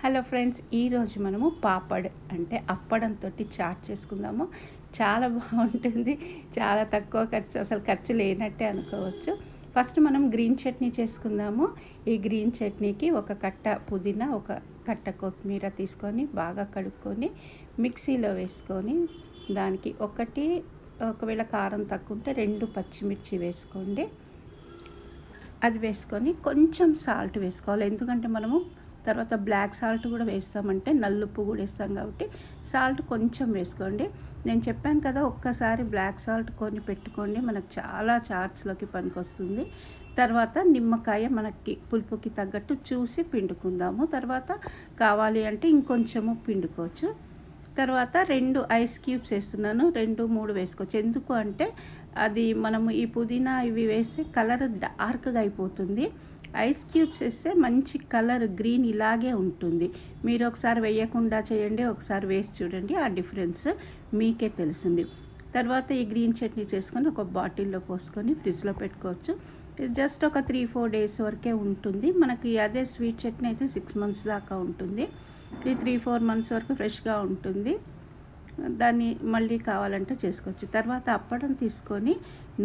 Hello friends, ఈరోజు మనము పాపడ్ అంటే అప్పడంతో చాట్ చేసుకుందాము. చాలా బాగుంటుంది. చాలా తక్కువ ఖర్చు, అసలు ఖర్చు లేనట్టే అనుకోవచ్చు. ఫస్ట్ మనం గ్రీన్ చట్నీ చేసుకుందాము. ఈ గ్రీన్ చట్నీకి ఒక కట్ట పుదీనా, ఒక కట్ట కొత్తిమీర తీసుకొని బాగా కడుక్కొని మిక్సీలో వేసుకొని దానికి ఒకవేళ కారం తక్కువ ఉంటే 2 పచ్చిమిర్చి వేసుకోండి. అది వేసుకొని కొంచెం సాల్ట్ వేసుకోవాలి. ఎందుకంటే మనము తర్వాత బ్లాక్ సాల్ట్ కూడా వేస్తామంటే నల్లుప్పు కూడా వేస్తాం కాబట్టి సాల్ట్ కొంచెం వేసుకోండి. నేను చెప్పాను కదా, ఒక్కసారి బ్లాక్ సాల్ట్ కొని పెట్టుకోండి, మనకు చాలా చాట్స్లోకి పనికొస్తుంది. తర్వాత నిమ్మకాయ మనకి పులుపుకి తగ్గట్టు చూసి పిండుకుందాము. తర్వాత కావాలి అంటే ఇంకొంచెము పిండుకోవచ్చు. తర్వాత 2 ఐస్ క్యూబ్స్ వేస్తున్నాను. 2, 3 వేసుకోవచ్చు. ఎందుకు అంటే అది మనము ఈ పుదీనా ఇవి వేస్తే కలర్ డార్క్గా అయిపోతుంది. ఐస్ క్యూబ్స్ వేస్తే మంచి కలర్ గ్రీన్ ఇలాగే ఉంటుంది. మీరు ఒకసారి వేయకుండా చేయండి, ఒకసారి వేసి చూడండి, ఆ డిఫరెన్స్ మీకే తెలుస్తుంది. తర్వాత ఈ గ్రీన్ చట్నీ చేసుకొని ఒక బాటిల్లో పోసుకొని ఫ్రిడ్జ్లో పెట్టుకోవచ్చు. జస్ట్ ఒక 3-4 డేస్ వరకే ఉంటుంది మనకి. అదే స్వీట్ చట్నీ అయితే 6 మంత్స్ దాకా ఉంటుంది. ఈ 3-4 మంత్స్ వరకు ఫ్రెష్గా ఉంటుంది. దాన్ని మళ్ళీ కావాలంటే చేసుకోవచ్చు. తర్వాత అప్పడం తీసుకొని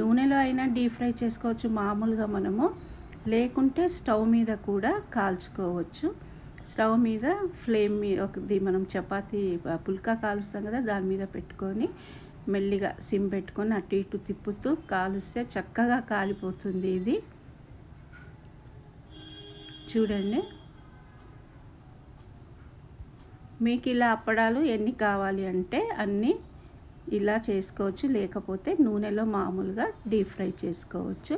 నూనెలో అయినా డీప్ ఫ్రై చేసుకోవచ్చు మామూలుగా మనము, లేకుంటే స్టవ్ మీద కూడా కాల్చుకోవచ్చు. స్టవ్ మీద ఫ్లేమ్ మీద మనం చపాతీ పుల్కా కాలుస్తాం కదా, దాని మీద పెట్టుకొని మెల్లిగా సిమ్ పెట్టుకొని అటు ఇటు తిప్పుతూ కాలుస్తే చక్కగా కాలిపోతుంది. ఇది చూడండి. మీకు ఇలా అప్పడాలు ఎన్ని కావాలి అంటే అన్నీ ఇలా చేసుకోవచ్చు, లేకపోతే నూనెలో మామూలుగా డీప్ ఫ్రై చేసుకోవచ్చు.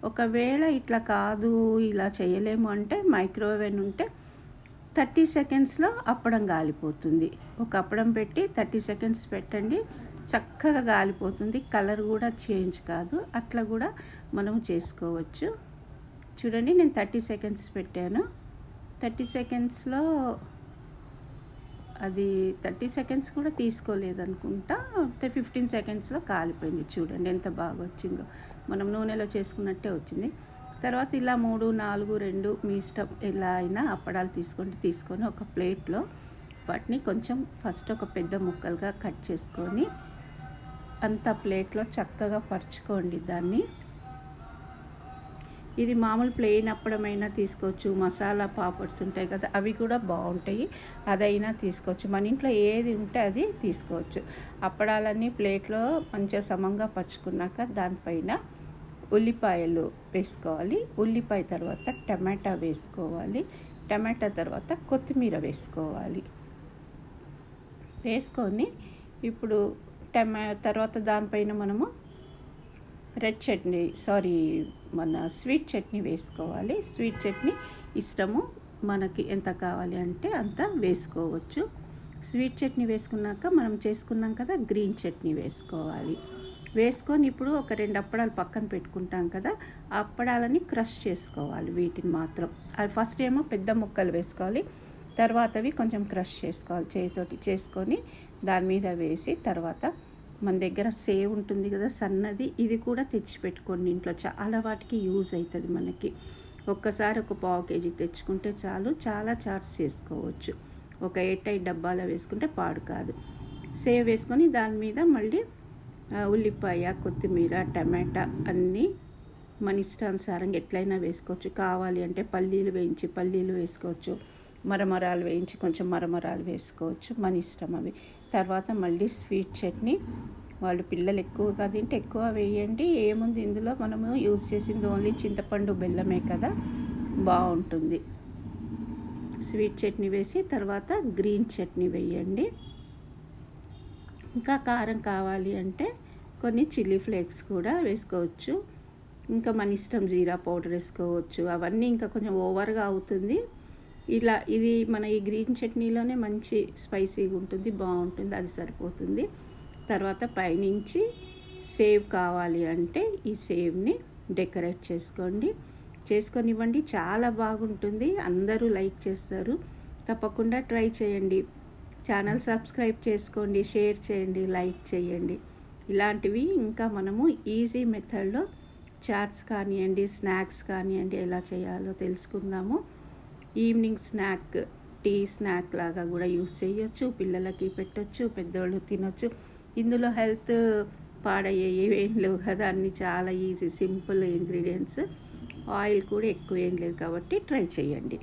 ఒకవేళ ఇట్లా కాదు, ఇలా చేయలేము అంటే మైక్రోవేవ్ ఉంటే 30 సెకండ్స్లో అప్పడం గాలిపోతుంది. ఒక అప్పడం పెట్టి 30 సెకండ్స్ పెట్టండి, చక్కగా గాలిపోతుంది. కలర్ కూడా చేంజ్ కాదు. అట్లా కూడా మనం చేసుకోవచ్చు. చూడండి, నేను 30 సెకండ్స్ పెట్టాను. 30 సెకండ్స్లో అది 30 సెకండ్స్ కూడా తీసుకోలేదనుకుంటా. 15 సెకండ్స్లో కాలిపోయింది. చూడండి ఎంత బాగా వచ్చిందో, మనం నూనెలో చేసుకున్నట్టే వచ్చింది. తర్వాత ఇలా 3, 4, 2 మీ ఇష్టం ఎలా అయినా అప్పడాలు తీసుకొని ఒక ప్లేట్లో వాటిని కొంచెం ఫస్ట్ ఒక పెద్ద ముక్కలుగా కట్ చేసుకొని అంత ప్లేట్లో చక్కగా పరుచుకోండి దాన్ని. ఇది మామూలు ప్లెయిన్ అప్పడమైనా తీసుకోవచ్చు. మసాలా పాపడ్స్ ఉంటాయి కదా, అవి కూడా బాగుంటాయి, అదైనా తీసుకోవచ్చు. మన ఇంట్లో ఏది ఉంటే అది తీసుకోవచ్చు. అప్పడాలన్నీ ప్లేట్లో మంచిగా సమంగా పరుచుకున్నాక దానిపైన ఉల్లిపాయలు వేసుకోవాలి. ఉల్లిపాయ తర్వాత టమాటా వేసుకోవాలి. టమాటా తర్వాత కొత్తిమీర వేసుకోవాలి. వేసుకొని ఇప్పుడు తర్వాత దానిపైన మనము మన స్వీట్ చట్నీ వేసుకోవాలి. స్వీట్ చట్నీ ఇష్టము, మనకి ఎంత కావాలి అంటే అంత వేసుకోవచ్చు. స్వీట్ చట్నీ వేసుకున్నాక మనం చేసుకున్నాం కదా గ్రీన్ చట్నీ వేసుకోవాలి. వేసుకొని ఇప్పుడు ఒక 2 అప్పడాలు పక్కన పెట్టుకుంటాం కదా, ఆ అప్పడాలని క్రష్ చేసుకోవాలి. వీటిని మాత్రం అది ఫస్ట్ ఏమో పెద్ద ముక్కలు వేసుకోవాలి, తర్వాత అవి కొంచెం క్రష్ చేసుకోవాలి. చేతితోటి చేసుకొని దాని మీద వేసి, తర్వాత మన దగ్గర సేవ్ ఉంటుంది కదా సన్నది, ఇది కూడా తెచ్చిపెట్టుకోండి. ఇంట్లో చాలా వాటికి యూజ్ అవుతుంది మనకి. ఒక్కసారి ఒక 1/2 కేజీ తెచ్చుకుంటే చాలు, చాలా చాట్స్ చేసుకోవచ్చు. ఒక 8 డబ్బాలో వేసుకుంటే పాడు కాదు. సేవ్ వేసుకొని దాని మీద మళ్ళీ ఉల్లిపాయ, కొత్తిమీర, టమాటా అన్నీ మన ఇష్టానుసారంగా ఎట్లయినా వేసుకోవచ్చు. కావాలి అంటే పల్లీలు వేసుకోవచ్చు. మరమరాలు వేయించి కొంచెం మరమరాలు వేసుకోవచ్చు, మన ఇష్టం అవి. తర్వాత మళ్ళీ స్వీట్ చట్నీ, వాళ్ళు పిల్లలు ఎక్కువగా తింటే ఎక్కువ వేయండి. ఏముంది ఇందులో మనము యూజ్ చేసింది ఓన్లీ చింతపండు, బెల్లమే కదా, బాగుంటుంది. స్వీట్ చట్నీ వేసి తర్వాత గ్రీన్ చట్నీ వేయండి. ఇంకా కారం కావాలి అంటే కొన్ని చిల్లీ ఫ్లేక్స్ కూడా వేసుకోవచ్చు. ఇంకా మన ఇష్టం, జీరా పౌడర్ వేసుకోవచ్చు. అవన్నీ ఇంకా కొంచెం ఓవర్గా అవుతుంది. ఇది మన ఈ గ్రీన్ చట్నీలోనే మంచి స్పైసీగా ఉంటుంది, బాగుంటుంది, అది సరిపోతుంది. తర్వాత పైనుంచి సేవ్ కావాలి అంటే ఈ సేవ్ని డెకరేట్ చేసుకొని ఇవ్వండి. చాలా బాగుంటుంది, అందరూ లైక్ చేస్తారు. తప్పకుండా ట్రై చేయండి. ఛానల్ సబ్స్క్రైబ్ చేసుకోండి, షేర్ చేయండి, లైక్ చేయండి. ఇలాంటివి ఇంకా మనము ఈజీ మెథడ్లో చాట్స్ కానివ్వండి, స్నాక్స్ కానివ్వండి ఎలా చేయాలో తెలుసుకుందాము. ఈవినింగ్ స్నాక్ టీ స్నాక్ లాగా కూడా యూస్ చేయొచ్చు, పిల్లలకి పెట్టొచ్చు, పెద్దవాళ్ళు తినొచ్చు. ఇందులో హెల్త్ పాడయ్యేవి ఏం లేవు కదా, అన్నీ చాలా ఈజీ సింపుల్ ఇంగ్రీడియంట్స్. ఆయిల్ కూడా ఎక్కువ ఏం లేదు కాబట్టి ట్రై చేయండి.